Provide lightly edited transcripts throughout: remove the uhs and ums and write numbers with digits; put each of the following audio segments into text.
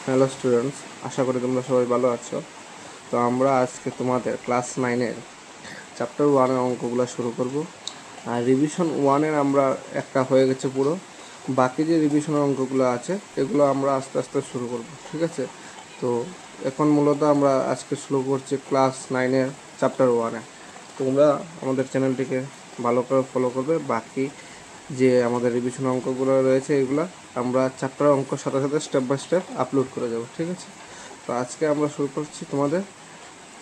Hello students, আশা করি তোমরা সবাই ভালো আছো। তো আমরা আজকে তোমাদের ক্লাস 9-এর চ্যাপ্টার 1-এর অঙ্কগুলো শুরু করব। আর রিভিশন 1-এর আমরা একটা হয়ে গেছে পুরো, বাকি যে রিভিশনের অঙ্কগুলো আছে এগুলো আমরা আস্তে আস্তে শুরু করব, ঠিক আছে? তো এখন মূলত আমরা আজকে শুরু করছি ক্লাস 9-এর চ্যাপ্টার 1-এ। তোমরা আমাদের চ্যানেলটিকে ভালো করে ফলো করবে। বাকি যে আমাদের রিভিশন অঙ্কগুলো রয়েছে এগুলো আমরা চ্যাপ্টার অঙ্কর সাথে সাথে স্টেপ বাই স্টেপ আপলোড করে যাব, ঠিক আছে? তো আজকে আমরা শুরু করছি তোমাদের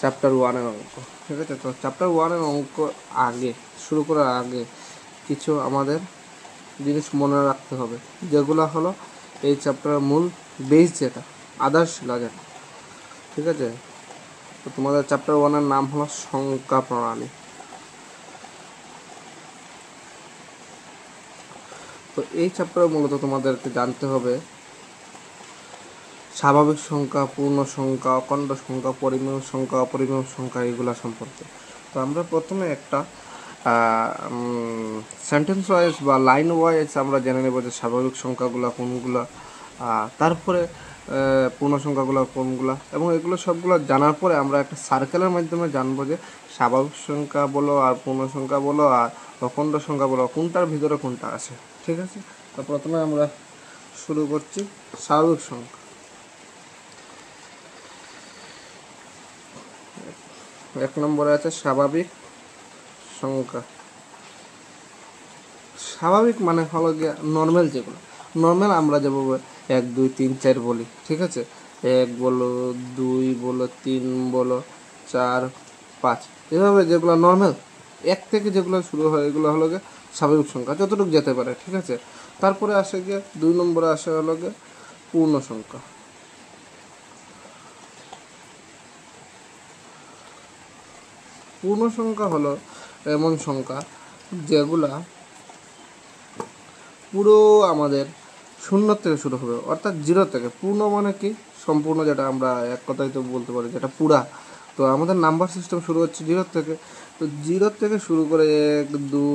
চ্যাপ্টার 1-এর অঙ্ক, ঠিক আছে? তো চ্যাপ্টার 1-এর অঙ্ক আগে শুরু করার আগে কিছু আমাদের জিনিস মনে রাখতে হবে, যেগুলো হলো এই চ্যাপ্টারের মূল বেস, যেটা আধারশিলা যেটা, ঠিক আছে? তো তোমাদের চ্যাপ্টার 1-এর নাম হলো সংখ্যা প্রণালী। তো এই চ্যাপ্টারে মূলত তোমাদেরকে জানতে হবে স্বাভাবিক সংখ্যা, পূর্ণ সংখ্যা, অখণ্ড সংখ্যা, পরিমেয় সংখ্যা, অপরিমেয় সংখ্যা, এগুলো সম্পর্কে। তো আমরা প্রথমে একটা সেন্টেন্স ওয়াইজ বা লাইন ওয়াইজ আমরা জেনে নেব যে স্বাভাবিক সংখ্যাগুলো কোনগুলো, তারপরে পূর্ণ সংখ্যাগুলো কোনগুলো, এবং এগুলো সবগুলো জানার পরে আমরা একটা সার্কেলের মাধ্যমে জানবো যে স্বাভাবিক সংখ্যা বলো আর পূর্ণ সংখ্যা বলো আর অখণ্ড সংখ্যা বলো কোনটার ভিতরে কোনটা আছে, ঠিক আছে? তো প্রথমে আমরা শুরু করছি স্বাভাবিক সংখ্যা। এক নম্বরে আছে স্বাভাবিক সংখ্যা। স্বাভাবিক মানে হলো গিয়ে নর্মাল, যেগুলো নর্মাল আমরা যেভাবে 1 2 3 4 বলি, ঠিক আছে? 1 বলো, 2 বলো, 3 বলো, 4 5, এভাবে যেগুলো নর্মাল 1 থেকে যেগুলো শুরু হয় এগুলো হলো গিয়ে স্বাভাবিক সংখ্যা, যতটুকু যেতে পারে, ঠিক আছে? তারপরে আসে গিয়ে 2 নম্বরে আসে হলো গিয়ে পূর্ণ সংখ্যা। পূর্ণ সংখ্যা হলো এমন সংখ্যা যেগুলা পুরো আমাদের শূন্য থেকে শুরু হবে, অর্থাৎ 0 থেকে। পূর্ণ মানে কি? সম্পূর্ণ, যেটা আমরা এক কথায় তো বলতে পারি যেটা পুরা। তো আমাদের নাম্বার সিস্টেম শুরু হচ্ছে 0 থেকে। তো 0 থেকে শুরু করে 1 2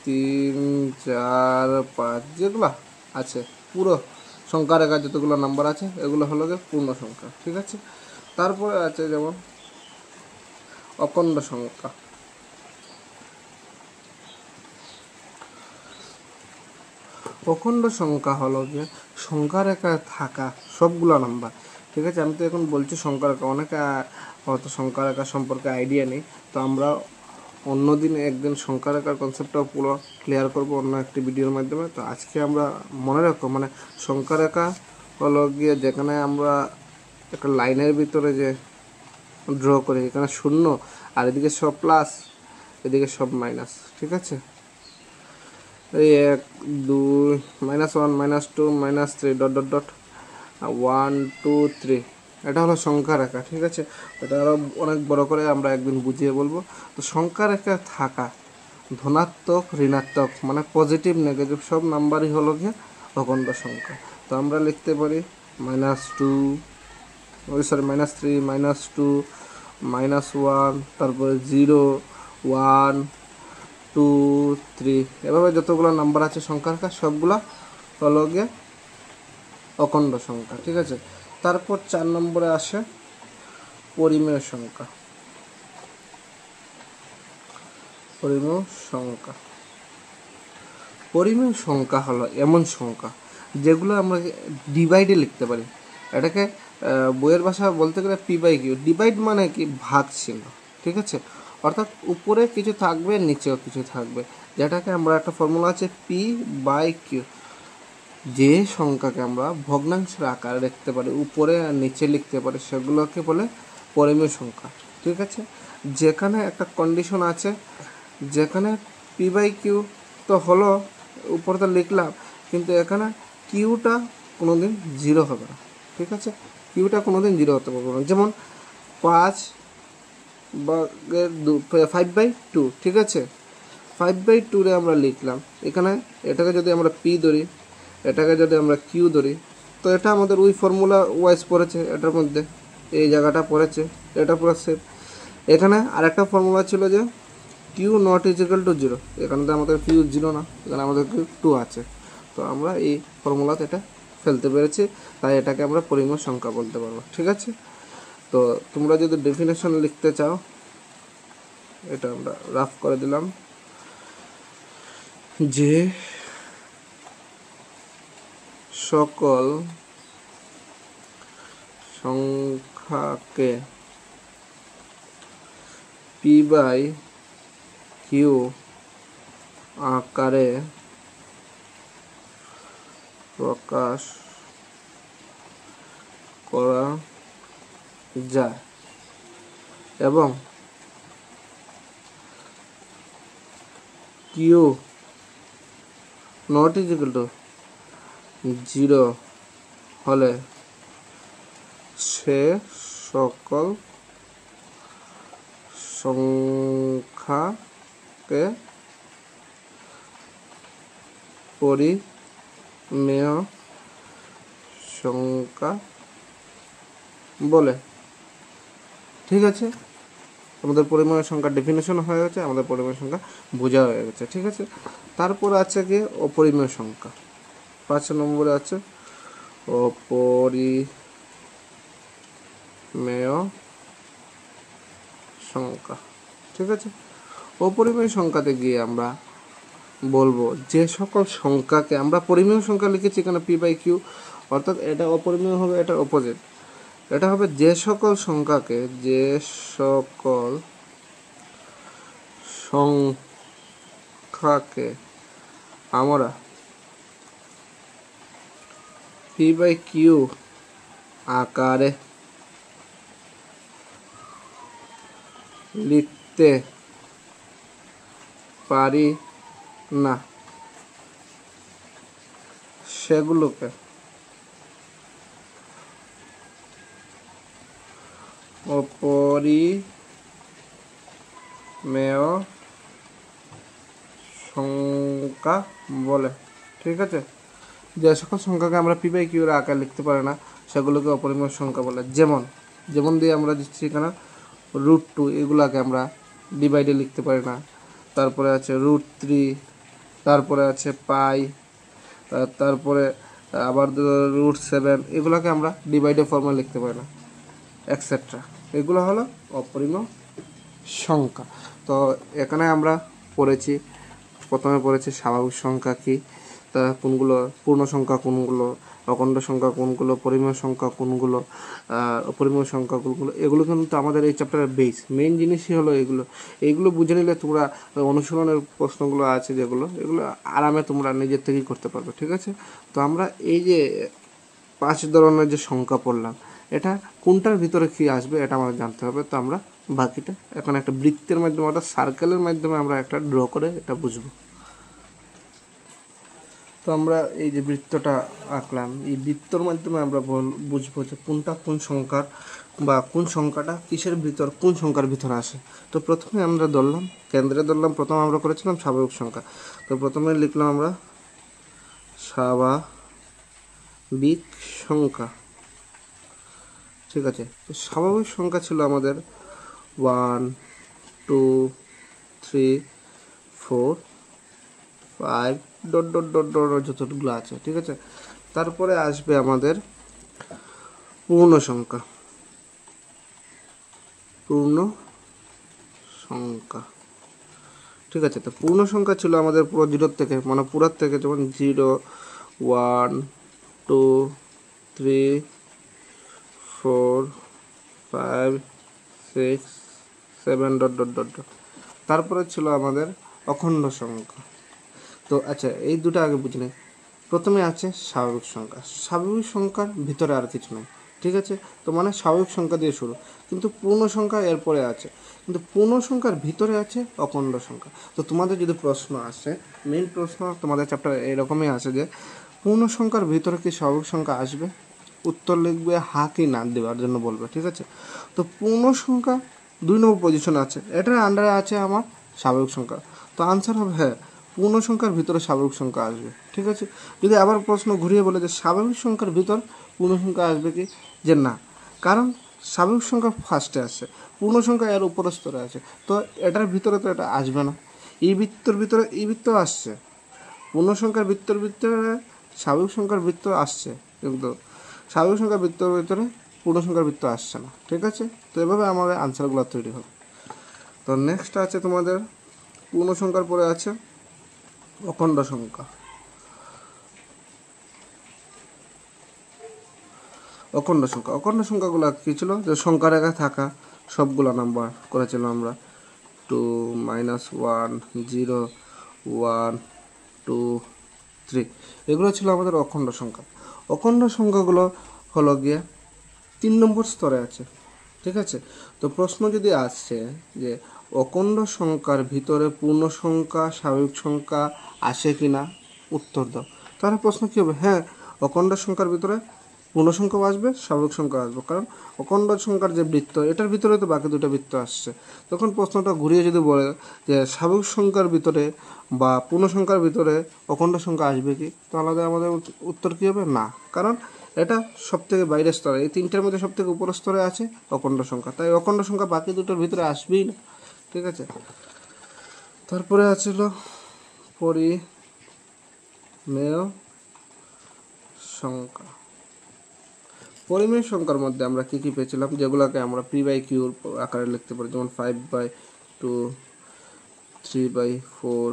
3 4 5 যেগুলো আছে, পুরো সংখ্যা রেখা যতগুলো নাম্বার আছে এগুলো হলো গিয়ে পূর্ণ সংখ্যা, ঠিক আছে? তারপরে আছে যেমন অখণ্ড সংখ্যা। অখণ্ড সংখ্যা হলো যে সংখ্যা রেখায় থাকা সবগুলো নাম্বার, ঠিক আছে? আমি তো এখন বলছি সংখ্যা রেখা, অনেকে হয়তো সংখ্যা রেখা সম্পর্কে আইডিয়া নেই। তো আমরা অন্যদিন একদিন সংখ্যা রেখার কনসেপ্টটাও পুরো ক্লিয়ার করব অন্য একটি ভিডিওর মাধ্যমে। তো আজকে আমরা মনে রাখো মানে সংখ্যা রেখা হলো গিয়ে যেখানে আমরা একটা লাইনের ভিতরে যে ড্র করি, এখানে শূন্য আর এদিকে সব প্লাস, এদিকে সব মাইনাস, ঠিক আছে? এই 1 2 -1 -2 -3 ডট ডট ডট 1 2 3, এটা হলো সংখ্যা রেখা, ঠিক আছে? এটা আরও অনেক বড় করে আমরা একদিন বুঝিয়ে বলবো। তো সংখ্যা রেখা থাকা ধনাত্মক, ঋণাত্মক মানে পজিটিভ, নেগেটিভ সব নাম্বারই হলো গিয়ে অখণ্ড সংখ্যা। তো আমরা লিখতে পারি -2, সরি -3, -2, -1, তারপরে 0 1 2 3, এভাবে যতগুলো নাম্বার আছে সংখ্যা রেখা সবগুলো হলো গিয়ে অখণ্ড সংখ্যা, ঠিক আছে? তারপর 4 নম্বরে আসে পরিমেয় সংখ্যা। পরিমেয় সংখ্যা, পরিমেয় সংখ্যা হলো এমন সংখ্যা যেগুলো আমরা ডিভাইডে লিখতে পারি। এটাকে বইয়ের ভাষা বলতে গেলে p/q। ডিভাইড মানে কি? ভাগ চিহ্ন, ঠিক আছে? অর্থাৎ উপরে কিছু থাকবে, নিচেও কিছু থাকবে, যেটাকে আমরা একটা ফর্মুলা আছে p/q। যে সংখ্যাকে আমরা ভগ্নাংশের আকারে লিখতে পারি, উপরে আর নিচে লিখতে পারি, সেগুলোকে বলে পরিমেয় সংখ্যা, ঠিক আছে? যেখানে একটা কন্ডিশন আছে, যেখানে p/q তো হলো উপরে তো লিখলাম, কিন্তু এখানে কিউটা কোনোদিন 0 হবে না, ঠিক আছে? কিউটা কোনোদিন 0 হতে পারবে না। যেমন 5/2, ঠিক আছে? 5/2 আমরা লিখলাম, এখানে এটাকে যদি আমরা p ধরি, এটাকে যদি আমরা কিউ ধরি, তো এটা আমাদের ওই ফর্মুলা ওয়াইজ পড়েছে, এটার মধ্যে এই জায়গাটা পড়েছে, এটা পুরো সেম। এখানে আরেকটা ফর্মুলা ছিল যে কিউ নট ইজিক্যাল টু 0, এখানে তো আমাদের কিউ 0 না, এখানে আমাদের কিউ 2 আছে। তো আমরা এই ফর্মুলাতে এটা ফেলতে পেরেছি, তাই এটাকে আমরা পরিমেয় সংখ্যা বলতে পারবো। ঠিক আছে, তো তোমরা যদি ডেফিনেশন লিখতে চাও, এটা আমরা রাফ করে দিলাম, যে সকল সংখ্যাকে p/q আকারে প্রকাশ করা যায় এবং q not equal to 0 হলে সে সকল সংখ্যাকে পরিমেয় সংখ্যা বলে। ঠিক আছে, আমাদের পরিমেয় সংখ্যার ডেফিনেশন হয়ে গেছে, আমাদের পরিমেয় সংখ্যা বোঝা হয়ে গেছে। ঠিক আছে, তারপর আছে কি অপরিমেয় সংখ্যা। 5 নম্বরে আছে অপরিমেয় সংখ্যা। ঠিক আছে, অপরিমেয় সংখ্যাতে গিয়ে আমরা বলবো যে সকল সংখ্যাকে আমরা পরিমেয় সংখ্যা লিখেছি এখানে p/q, অর্থাৎ এটা অপরিমেয় হবে, এটা অপোজিট, এটা হবে যে সকল সংখ্যাকে আমরা p/q আকারে লিখতে পারি না সেগুলোকে অপরিমেয় সংখ্যা বলে। ঠিক আছে, যে সকল সংখ্যাকে আমরা p/q এর আকারে লিখতে পারি না সেগুলোকে অপরিমেয় সংখ্যা বলে। যেমন দিয়ে আমরা দিচ্ছি এখানে √2, এগুলাকে আমরা ডিভাইডে লিখতে পারি না। তারপরে আছে √3, তারপরে আছে পাই, তারপরে আবার √7, এগুলোকে আমরা ডিভাইডে ফর্মে লিখতে পারি না, এক্সেট্রা। এগুলো হলো অপরিমেয় সংখ্যা। তো এখানে আমরা প্রথমে পড়েছি স্বাভাবিক সংখ্যা কি, তা কোনগুলো, পূর্ণ সংখ্যা কোনগুলো, অখণ্ড সংখ্যা কোনগুলো, পরিমেয় সংখ্যা কোনগুলো, অপরিমেয় সংখ্যা কোনগুলো, এগুলো কিন্তু আমাদের এই চ্যাপ্টারের মেইন জিনিসই হলো এইগুলো বুঝে নিলে তোমরা অনুশীলনের প্রশ্নগুলো আছে এগুলো আরামে তোমরা নিজের থেকেই করতে পারবে। ঠিক আছে, তো আমরা এই যে 5 ধরনের যে সংখ্যা পড়লাম, এটা কোনটার ভিতরে কি আসবে এটা আমাদের জানতে হবে। তো আমরা বাকিটা এখন একটা বৃত্তের মাধ্যমে, অর্থাৎ সার্কেলের মাধ্যমে আমরা একটা ড্র করে এটা বুঝবো। তো আমরা এই যে বৃত্তটা আঁকলাম, এই বৃত্তর মাধ্যমে আমরা বুঝবো যে কোনটা কোন সংখ্যার বা কোন সংখ্যাটা কিসের ভিতর, কোন সংখ্যার ভিতরে আসে। তো প্রথমে আমরা কেন্দ্রে ধরলাম, প্রথম আমরা করেছিলাম স্বাভাবিক সংখ্যা। তো প্রথমে লিখলাম আমরা স্বাভাবিক সংখ্যা। ঠিক আছে, তো স্বাভাবিক সংখ্যা ছিল আমাদের 1 2 3 4 5 ডট ডট ডট ডট যতগুলো আছে। ঠিক আছে, তারপরে আসবে আমাদের পূর্ণ সংখ্যা। ঠিক আছে, তো পূর্ণ সংখ্যা ছিল আমাদের পুরো 0 থেকে, মানে পুরার থেকে, যেমন 0 1 2 3 4 5 6 7 ডট ডট ডট ডট। তারপরে ছিল আমাদের অখণ্ড সংখ্যা। তো আচ্ছা, এই দুটো আগে বুঝে নিই। প্রথমে আছে স্বাভাবিক সংখ্যা। স্বাভাবিক সংখ্যার ভিতরে আর কিছু নেই। ঠিক আছে, তো মানে স্বাভাবিক সংখ্যা দিয়ে শুরু, কিন্তু পূর্ণ সংখ্যা এরপরে আছে, কিন্তু পূর্ণ সংখ্যার ভিতরে আছে অখণ্ড সংখ্যা। তো তোমাদের যদি প্রশ্ন আসে, মেইন প্রশ্ন তোমাদের চ্যাপ্টার এরকমই আসে যে পূর্ণ সংখ্যার ভিতরে কি স্বাভাবিক সংখ্যা আসবে, উত্তর লিখবে হা কি না দেওয়ার জন্য বলবে। ঠিক আছে, তো পূর্ণ সংখ্যা 2 নম্বর পজিশনে আছে, এটার আন্ডারে আছে আমার স্বাভাবিক সংখ্যা। তো আনসার হবে হ্যাঁ, পূর্ণ সংখ্যার ভিতরে স্বাভাবিক সংখ্যা আসবে। ঠিক আছে, যদি আবার প্রশ্ন ঘুরিয়ে বলে যে স্বাভাবিক সংখ্যার ভিতর পূর্ণ সংখ্যা আসবে কি, যে না, কারণ স্বাভাবিক সংখ্যা ফার্স্টে আসছে, পূর্ণ সংখ্যা এর উপর স্তরে আছে, তো এটার ভিতরে তো এটা আসবে না। এই বৃত্তর ভিতরে এই বৃত্ত আসছে, পূর্ণ সংখ্যার বৃত্তর ভিতরে স্বাভাবিক সংখ্যার বৃত্ত আসছে, কিন্তু স্বাভাবিক সংখ্যার বৃত্তের ভিতরে পূর্ণ সংখ্যার বৃত্ত আসছে না। ঠিক আছে, তো এভাবে আমাদের আনসারগুলো তৈরি হবে। তো নেক্সট আছে তোমাদের পূর্ণ সংখ্যার পরে আছে অখণ্ড সংখ্যা। অখণ্ড সংখ্যাগুলো কী ছিল, যে সংখ্যা রেখা থাকা সবগুলো নাম্বার করেছিলাম আমরা 2 -1 0 1 2 3, এগুলো ছিল আমাদের অখণ্ড সংখ্যা। অখণ্ড সংখ্যাগুলো হলো গিয়ে 3 নম্বর স্তরে আছে। ঠিক আছে, তো প্রশ্ন যদি আসছে যে অখণ্ড সংখ্যার ভিতরে পূর্ণ সংখ্যা স্বাভাবিক সংখ্যা আসে কি না, উত্তর দাও, তাহলে প্রশ্ন কী হবে, হ্যাঁ অখণ্ড সংখ্যার ভিতরে পূর্ণ সংখ্যাও আসবে স্বাভাবিক সংখ্যা আসবে, কারণ অখণ্ড সংখ্যার যে বৃত্ত এটার ভিতরে তো বাকি দুটো বৃত্ত আসছে। তখন প্রশ্নটা ঘুরিয়ে যদি বলে যে স্বাভাবিক সংখ্যার ভিতরে বা পূর্ণ সংখ্যার ভিতরে অখণ্ড সংখ্যা আসবে কি, তাহলে আমাদের উত্তর কী হবে, না, কারণ এটা সবথেকে বাইরের স্তরে, এই তিনটার মধ্যে সবথেকে উপরের স্তরে আছে অখণ্ড সংখ্যা, তাই অখণ্ড সংখ্যা বাকি দুটোর ভিতরে আসবেই না। ঠিক আছে, তারপরে আছিল পরিমেয় সংখ্যা। পরিমেয় সংখ্যার মধ্যে আমরা কী কী পেয়েছিলাম, যেগুলোকে আমরা p/q আকারে লিখতে পারি, যেমন 5/2 3/4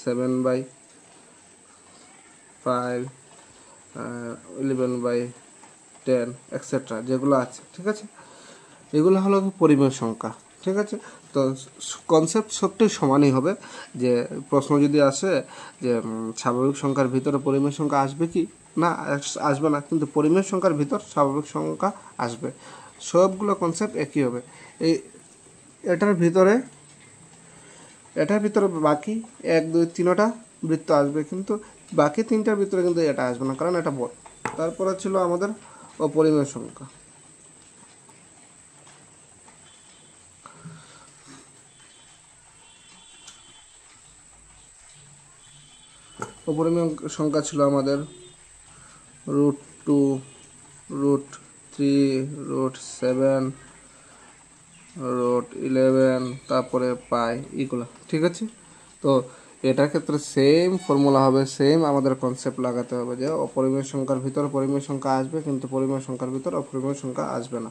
7/5 11/10 এক্সেট্রা যেগুলো আছে। ঠিক আছে, এগুলো হলো পরিমেয় সংখ্যা। ঠিক আছে, তো কনসেপ্ট সবটাই সমানই হবে, যে প্রশ্ন যদি আসে যে স্বাভাবিক সংখ্যার ভিতরে পরিমেয় সংখ্যা আসবে কি না, আসবে না, কিন্তু পরিমেয় সংখ্যার ভিতর স্বাভাবিক সংখ্যা আসবে, সবগুলো কনসেপ্ট একই হবে। এটার ভিতরে বাকি 1 2 3টা বৃত্ত আসবে, কিন্তু বাকি 3টার ভিতরে কিন্তু এটা আসবে না, কারণ এটা বড়। তারপরে ছিল আমাদের অপরিমেয় সংখ্যা। অপরিমেয় সংখ্যা ছিল আমাদের √2 √3 √7 √11 তারপরে পাই এগুলো। ঠিক আছে, তো এটার ক্ষেত্রে সেম ফর্মুলা হবে, সেম আমাদের কনসেপ্ট লাগাতে হবে যে অপরিমেয় সংখ্যার ভিতর পরিমেয় সংখ্যা আসবে, কিন্তু পরিমেয় সংখ্যার ভিতর অপরিমেয় সংখ্যা আসবে না।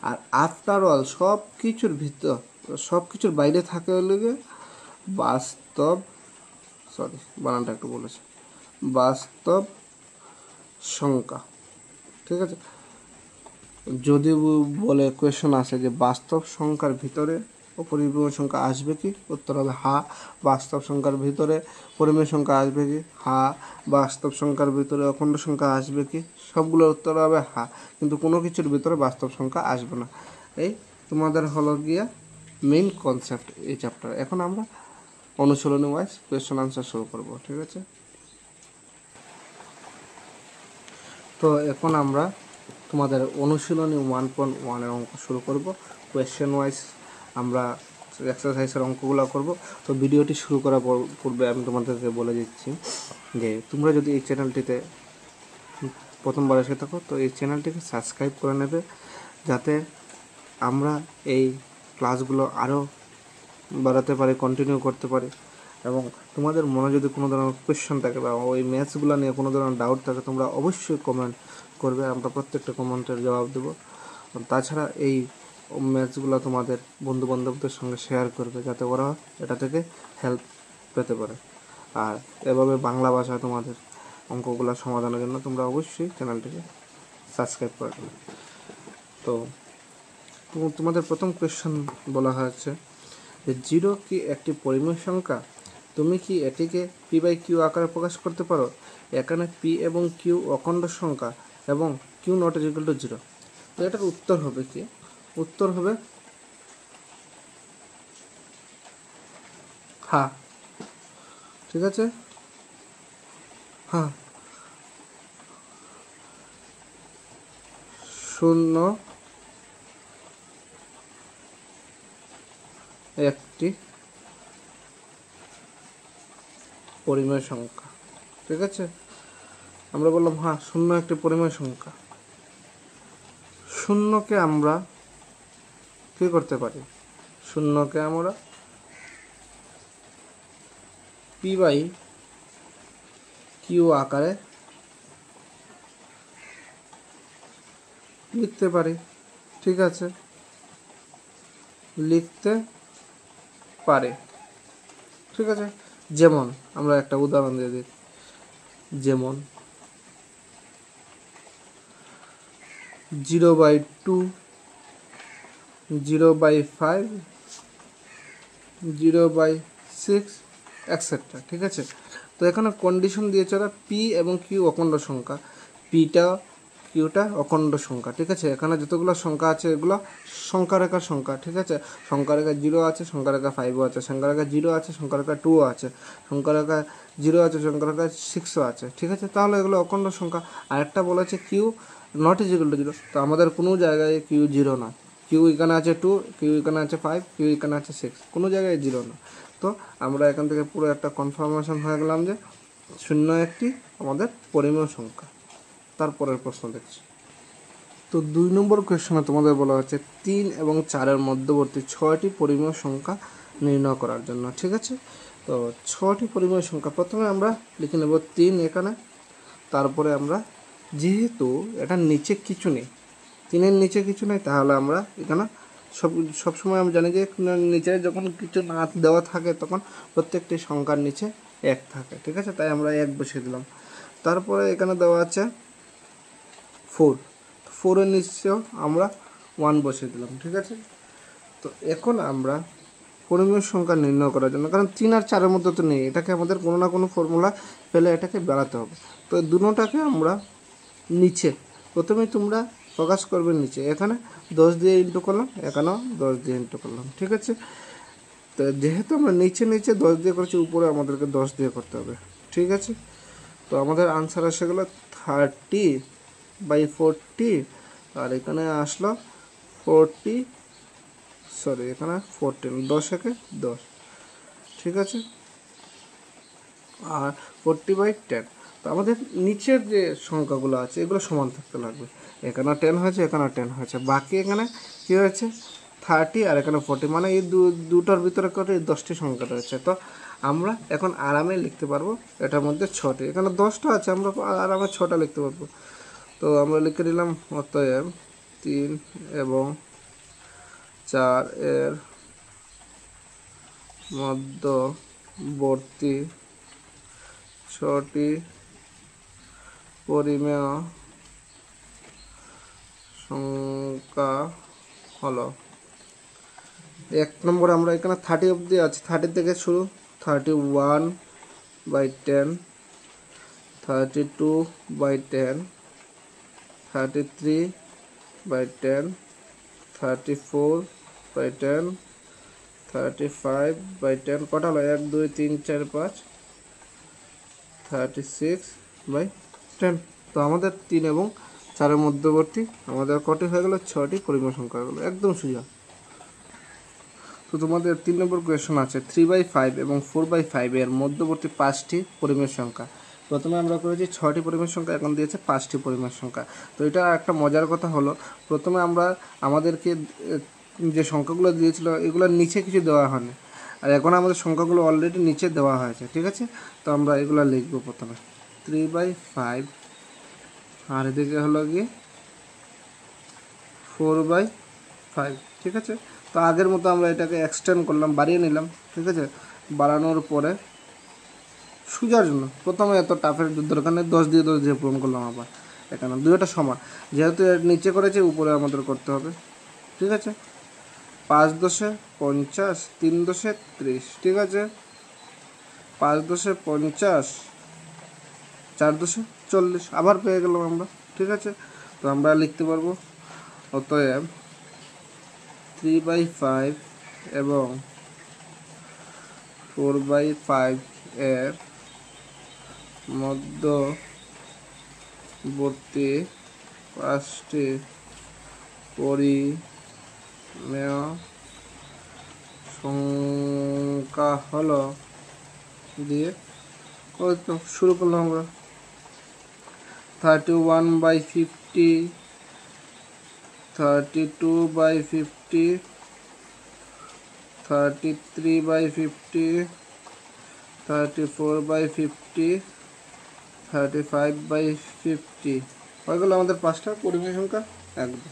আর আফটার অল সব কিছুর ভিতর সব কিছুর বাইরে থাকে হলে বাস্তব, বানানটা একটু বলেছে, বাস্তব সংখ্যা। ঠিক আছে, যদি বলে কোয়েশ্চন আসে যে বাস্তব সংখ্যার ভিতরে অপরিমেয় সংখ্যা আসবে কি, উত্তর হবে হা। বাস্তব সংখ্যার ভিতরে পরিমেয় সংখ্যা আসবে কি, হা। বাস্তব সংখ্যার ভিতরে অখণ্ড সংখ্যা আসবে কি, সবগুলোর উত্তর হবে হা, কিন্তু কোনো কিছুর ভিতরে বাস্তব সংখ্যা আসবে না। এই তোমাদের হলো গিয়া মেইন কনসেপ্ট এই চ্যাপ্টার। এখন আমরা অনুশীলনী ওয়াইজ কোয়েশ্চন আনসার শুরু করব। ঠিক আছে, তো এখন আমরা তোমাদের অনুশীলনী 1.1 অঙ্ক শুরু করব। কোয়েশ্চেন ওয়াইজ আমরা এক্সারসাইজের অঙ্কগুলো করব। তো ভিডিওটি শুরু করার পূর্বে আমি তোমাদেরকে বলে দিচ্ছি যে তোমরা যদি এই চ্যানেলটিতে প্রথমবার এসে থাকো তো এই চ্যানেলটিকে সাবস্ক্রাইব করে নেবে, যাতে আমরা এই ক্লাসগুলো আরও বাড়াতে পারি, কন্টিনিউ করতে পারি। এবং তোমাদের মনে যদি কোনো ধরনের কোয়েশ্চেন থাকে বা ওই ম্যাথসগুলো নিয়ে কোনো ধরনের ডাউট থাকে, তোমরা অবশ্যই কমেন্ট করবে, আমরা প্রত্যেকটা কমেন্টের জবাব দেবো। তাছাড়া এই ম্যাথসগুলো তোমাদের বন্ধুবান্ধবদের সঙ্গে শেয়ার করবে, যাতে ওরা এটা থেকে হেল্প পেতে পারে। আর এভাবে বাংলা ভাষায় তোমাদের অঙ্কগুলো সমাধানের জন্য তোমরা অবশ্যই চ্যানেলটিকে সাবস্ক্রাইব করে দেবে। তো তোমাদের প্রথম কোয়েশ্চেন বলা হয়েছে যে 0 কি একটি পরিমেয় সংখ্যা? তুমি কি এটিকে p/q আকারে প্রকাশ করতে পারো? এখানে p এবং q অখণ্ড সংখ্যা এবং q ≠ 0। তো এটার উত্তর হবে কি? উত্তর হবে হ্যাঁ। ঠিক আছে, হ্যাঁ, 0 একটি পরিমেয় সংখ্যা। ঠিক আছে, আমরা বললাম হ্যাঁ 0 একটি পরিমেয় সংখ্যা। শূন্যকে আমরা কী করতে পারি? শূন্যকে আমরা p/q আকারে লিখতে পারি, ঠিক আছে, লিখতে পারে, ঠিক আছে। যেমন আমরা একটা উদাহরণ দিয়ে দিই, যেমন 0/2, 0/5, 0/6 এক্সেট্রা, ঠিক আছে। তো এখানে কন্ডিশন দিয়েছে ওরা পি এবং কিউ অখণ্ড সংখ্যা, পিটা কিউটা অখণ্ড সংখ্যা, ঠিক আছে। এখানে যতগুলো সংখ্যা আছে এগুলো সংখ্যা রেখার সংখ্যা, ঠিক আছে। সংখ্যা রেখা 0 আছে, সংখ্যা রেখা 5ও আছে, সংখ্যা রেখা 0 আছে, সংখ্যা রেখা 2ও আছে, সংখ্যা রেখা 0 আছে, সংখ্যা রেখা 6ও আছে, ঠিক আছে। তাহলে এগুলো অখণ্ড সংখ্যা। আরেকটা বলেছে Q not is equal to 0, তো আমাদের কোনো জায়গায় কিউ 0 না। কিউ এখানে আছে 2, কিউ এখানে আছে 5, কিউ এখানে আছে 6, কোনো জায়গায় 0 না। তো আমরা এখান থেকে পুরো একটা কনফার্মেশন হয়ে গেলাম যে 0 একটি আমাদের পরিমেয় সংখ্যা। তারপরের প্রশ্ন দেখছি। তো 2 নম্বর কোয়েশ্চনে তোমাদের বলা হচ্ছে 3 এবং 4-এর মধ্যবর্তী 6টি পরিমেয় সংখ্যা নির্ণয় করার জন্য, ঠিক আছে। তো 6টি পরিমেয় সংখ্যা প্রথমে আমরা লিখে নেব 3 এখানে। তারপরে আমরা যেহেতু এটার নিচে কিছু নেই, 3-এর নিচে কিছু নেই, তাহলে আমরা এখানে সবসময় আমরা জানি যে নিচে যখন কিছু না দেওয়া থাকে তখন প্রত্যেকটি সংখ্যার নিচে 1 থাকে, ঠিক আছে। তাই আমরা 1 বসিয়ে দিলাম। তারপরে এখানে দেওয়া আছে 4, 4-এর নিচেও আমরা 1 বসিয়ে দিলাম, ঠিক আছে। তো এখন আমরা পরিমেয় সংখ্যা নির্ণয় করার জন্য, কারণ 3 আর 4-এর মধ্যে তো নেই, এটাকে আমাদের কোনো না কোনো ফর্মুলা ফেলে এটাকে বেড়াতে হবে। তো দুটোটাকে আমরা নিচে, প্রথমে তোমরা ফোকাস করবে নিচে, এখানে 10 দিয়ে ইন্টু করলাম, এখানেও 10 দিয়ে ইন্টু করলাম, ঠিক আছে। তো যেহেতু আমরা নিচে 10 দিয়ে করেছি, উপরে আমাদেরকে 10 দিয়ে করতে হবে, ঠিক আছে। তো আমাদের আনসার আসে গেলো 30/40, আর এখানে আসলো 40, সরি এখানে 14, 10 একে 10, ঠিক আছে। আর 40/10। তো আমাদের নিচের যে সংখ্যাগুলো আছে এগুলো সমান থাকতে লাগবে, এখানে 10 হয়েছে, এখানে 10 হয়েছে, বাকি এখানে কী হয়েছে 30 আর এখানে 40, মানে এই দুটোর ভিতরে করে 10টি সংখ্যা রয়েছে। তো আমরা এখন আরামে লিখতে পারবো এটার মধ্যে 6টি, এখানে 10টা আছে, আমরা আরামে 6টা লিখতে পারবো। তো আমরা লিখে দিলাম অতএব 3 এবং 4 এর মধ্যবর্তী 6টি পরিমেয় সংখ্যা হলো, 1 নম্বরে আমরা এখানে 30 অবধি আছে, 30 থেকে শুরু, 31/10, 32/10, 33/10, 34/10, 35/10, কটা হলো 1 2 3 4 5, 36/10। তো আমাদের 3 এবং 4-এর মধ্যবর্তী আমাদের কটি হয়ে গেল, 6টি পরিমেয় সংখ্যা হয়ে গেল, একদম সোজা। তো তোমাদের 3 নম্বর কোয়েশ্চন আছে 3/5 এবং 4/5 এর মধ্যবর্তী 5টি পরিমেয় সংখ্যা। প্রথমে আমরা করেছি 6টি পরিমেয় সংখ্যা, এখন দিয়েছে 5টি পরিমেয় সংখ্যা। তো এটা একটা মজার কথা হলো, প্রথমে আমরা আমাদেরকে যে সংখ্যাগুলো দিয়েছিল এগুলোর নিচে কিছু দেওয়া হয়নি, আর এখন আমাদের সংখ্যাগুলো অলরেডি নিচে দেওয়া হয়েছে, ঠিক আছে। তো আমরা এগুলো লিখবো প্রথমে 3/5, আর এদিকে হলো গিয়ে 4/5, ঠিক আছে। তো আগের মতো আমরা এটাকে এক্সটেন্ড করলাম, বাড়িয়ে নিলাম, ঠিক আছে। বাড়ানোর পরে সোজার জন্য প্রথমে এত টাফের দরকার নেই, 10 দিয়ে পূরণ করলাম, আবার এখানে দুটোটা সমান, যেহেতু এর নিচে করেছে উপরে আমাদের করতে হবে, ঠিক আছে। 5 10 50, 3 10 30, ঠিক আছে। 5 10 50, 4 10 40, আবার পেয়ে গেলাম আমরা, ঠিক আছে। তো আমরা লিখতে পারবো অতএব 3/5 এবং 4/5 এর মধ্যবর্তী 5টি পরিমেয় সংখ্যা হলো, দিয়ে শুরু করলাম আমরা 31/50, 32/50, 33/50, 34/50, 35/50 হয়ে গেল আমাদের 5টা পরিমেয় সংখ্যা। একদম।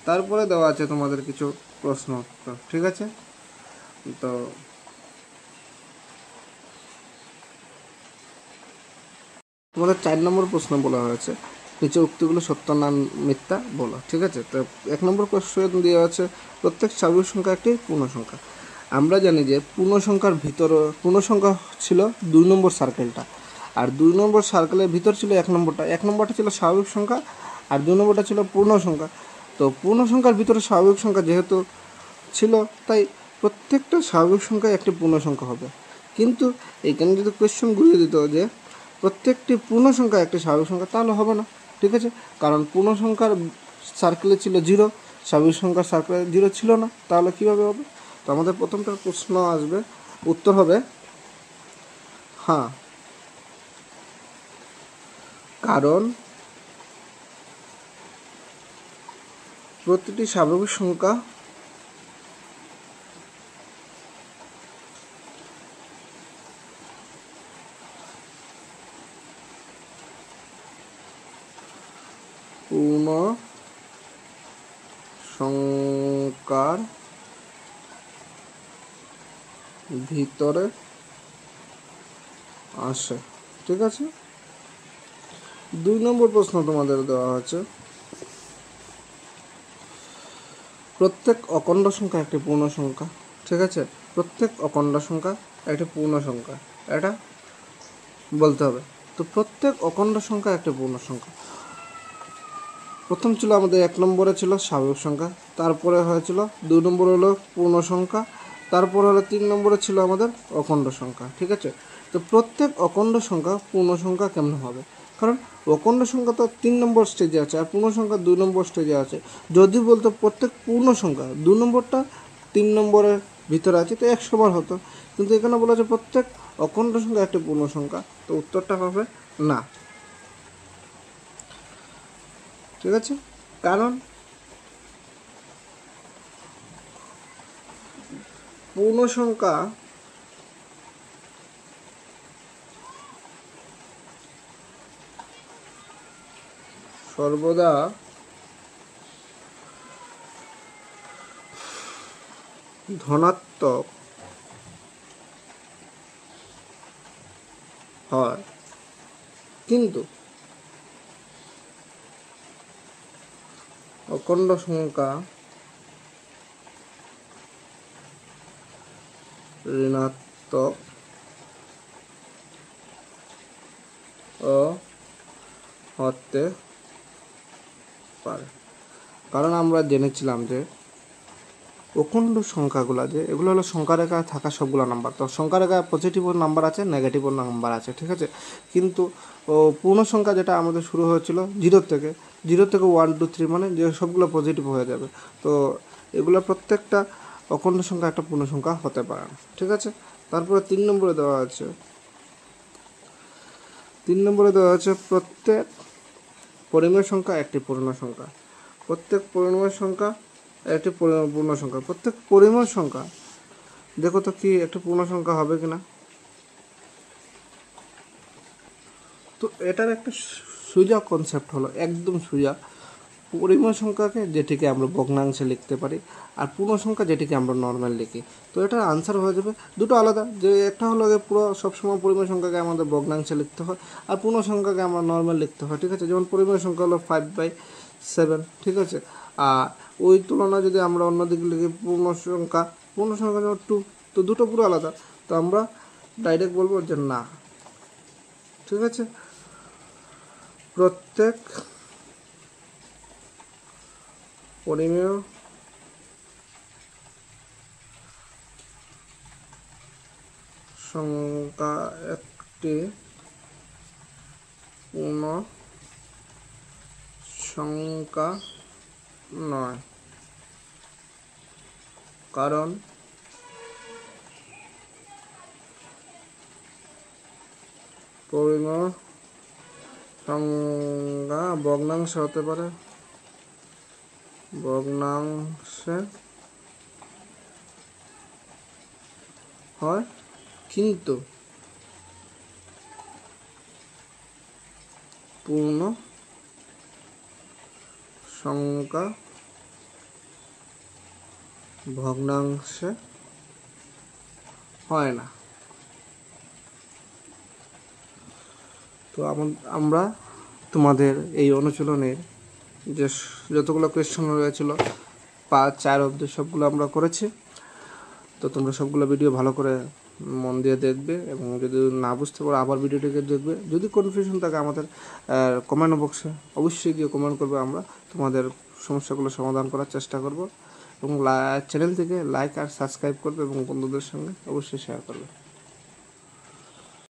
তারপরে দেওয়া আছে তোমাদের কিছু প্রশ্ন উত্তর, ঠিক আছে? তো তোমাদের 4 নম্বর প্রশ্ন বলা হয়েছে নিচে উক্তিগুলো সত্য না মিথ্যা বলো, ঠিক আছে? তো 1 নম্বর কোশ্চেন দেওয়া আছে প্রত্যেক স্বাভাবিক সংখ্যা একটি পূর্ণ সংখ্যা। আমরা জানি যে পূর্ণ সংখ্যার ভিতরে পূর্ণ সংখ্যা ছিল 2 নম্বর সার্কেলটা, আর 2 নম্বর সার্কেলের ভিতর ছিল 1 নম্বরটা। 1 নম্বরটা ছিল স্বাভাবিক সংখ্যা আর 2 নম্বরটা ছিল পূর্ণ সংখ্যা। তো পূর্ণ সংখ্যার ভিতরে স্বাভাবিক সংখ্যা যেহেতু ছিল, তাই প্রত্যেকটা স্বাভাবিক সংখ্যা একটি পূর্ণ সংখ্যা হবে। কিন্তু এইখানে যদি কোয়েশ্চেন ঘুরিয়ে দিত যে প্রত্যেকটি পূর্ণ সংখ্যা একটি স্বাভাবিক সংখ্যা, তাহলে হবে না, ঠিক আছে? কারণ পূর্ণ সংখ্যার সার্কেলে ছিল 0, স্বাভাবিক সংখ্যার সার্কেলে 0 ছিল না, তাহলে কীভাবে হবে? তো আমাদের প্রথমটা প্রশ্ন আসবে, উত্তর হবে হ্যাঁ, কারণ প্রতিটি স্বাভাবিক সংখ্যা পূর্ণ সংখ্যার ভিতরে আসে, ঠিক আছে? 2 নম্বর প্রশ্ন তোমাদের দেওয়া হচ্ছে প্রত্যেক অখণ্ড সংখ্যা একটি পূর্ণ সংখ্যা, ঠিক আছে? প্রত্যেক অখণ্ড সংখ্যা একটি পূর্ণ সংখ্যা, এটা বলতে হবে। তো প্রত্যেক অখণ্ড সংখ্যা একটি পূর্ণ সংখ্যা। প্রথম ছিল আমাদের 1 নম্বরে ছিল স্বাভাবিক সংখ্যা, তারপরে হয়েছিল 2 নম্বর হলো পূর্ণ সংখ্যা, তারপর হলো 3 নম্বরে ছিল আমাদের অখণ্ড সংখ্যা, ঠিক আছে? তো প্রত্যেক অখণ্ড সংখ্যা পূর্ণ সংখ্যা কেমন হবে? কারণ অখণ্ড সংখ্যা তো 3 নম্বর স্টেজে আছে আর পূর্ণ সংখ্যা 2 নম্বর স্টেজে আছে। যদি বলতো প্রত্যেক পূর্ণ সংখ্যা 2 নম্বরটা 3 নম্বরের ভিতরে আছে, তো 100 বার হতো। কিন্তু এখানে বলা আছে প্রত্যেক অখণ্ড সংখ্যা একটি পূর্ণ সংখ্যা, তো উত্তরটা হবে না, ঠিক আছে? কারণ পূর্ণ সংখ্যা সর্বদা ধনাত্মক হয়, কিন্তু অখণ্ড সংখ্যা ঋণাত্মক ও হতে পারে। কারণ আমরা জেনেছিলাম যে অখণ্ড সংখ্যাগুলো যে এগুলো হলো সংখ্যা রেখায় থাকা সবগুলো নাম্বার। তো সংখ্যা রেখায় পজিটিভও নাম্বার আছে, নেগেটিভও নাম্বার আছে, ঠিক আছে? কিন্তু পূর্ণ সংখ্যা যেটা আমাদের শুরু হয়েছিল 0 থেকে 1 2 3 মানে যে সবগুলো পজিটিভ হয়ে যাবে। তো এগুলো প্রত্যেকটা অখণ্ড সংখ্যা একটা পূর্ণ সংখ্যা হতে পারে না, ঠিক আছে? তারপরে 3 নম্বরে দেওয়া আছে প্রত্যেক পরিমেয় সংখ্যা একটি পূর্ণ সংখ্যা। প্রত্যেক পরিমেয় সংখ্যা একটি পূর্ণ সংখ্যা। প্রত্যেক পরিমেয় সংখ্যা দেখো তো কি একটা পূর্ণ সংখ্যা হবে কিনা। তো এটার একটা সোজা কনসেপ্ট হলো, একদম সোজা। পরিমেয় সংখ্যাকে যেটিকে আমরা ভগ্নাংশে লিখতে পারি আর পূর্ণ সংখ্যা যেটিকে আমরা নর্মাল লিখি। তো এটার আনসার হয়ে যাবে দুটো আলাদা, যে একটা হলো যে পুরো সবসময় পরিমেয় সংখ্যাকে আমাদের ভগ্নাংশে লিখতে হয় আর পূর্ণ সংখ্যাকে আমরা নর্মাল লিখতে হয়, ঠিক আছে? যেমন পরিমেয় সংখ্যা হলো 5/7, ঠিক আছে? আর ওই তুলনায় যদি আমরা অন্যদিকে লিখি পূর্ণ সংখ্যা যেমন 2, তো দুটো পুরো আলাদা। তো আমরা ডাইরেক্ট বলবো যে না, ঠিক আছে? প্রত্যেক পরিমেয় সংখ্যা একটি পূর্ণ সংখ্যা নয়, কারণ পরিমেয় সংখ্যা ভগ্নাংশে হতে পারে, ভগ্নাংশে হয়, কিন্তু পূর্ণ সংখ্যা ভগ্নাংশে হয় না। তো আমরা তোমাদের এই অনুশীলনের যে যতগুলো কোয়েশ্চন রয়েছিল 5-4 অবধি সবগুলো আমরা করেছি। তো তোমরা সবগুলো ভিডিও ভালো করে মন দিয়ে দেখবে, এবং যদি না বুঝতে পারো আবার ভিডিওটিকে দেখবে। যদি কনফিউশন থাকে আমাদের কমেন্ট বক্সে অবশ্যই গিয়ে কমেন্ট করবে, আমরা তোমাদের সমস্যাগুলো সমাধান করার চেষ্টা করব। এবং চ্যানেল থেকে লাইক আর সাবস্ক্রাইব করবে এবং বন্ধুদের সঙ্গে অবশ্যই শেয়ার করবে।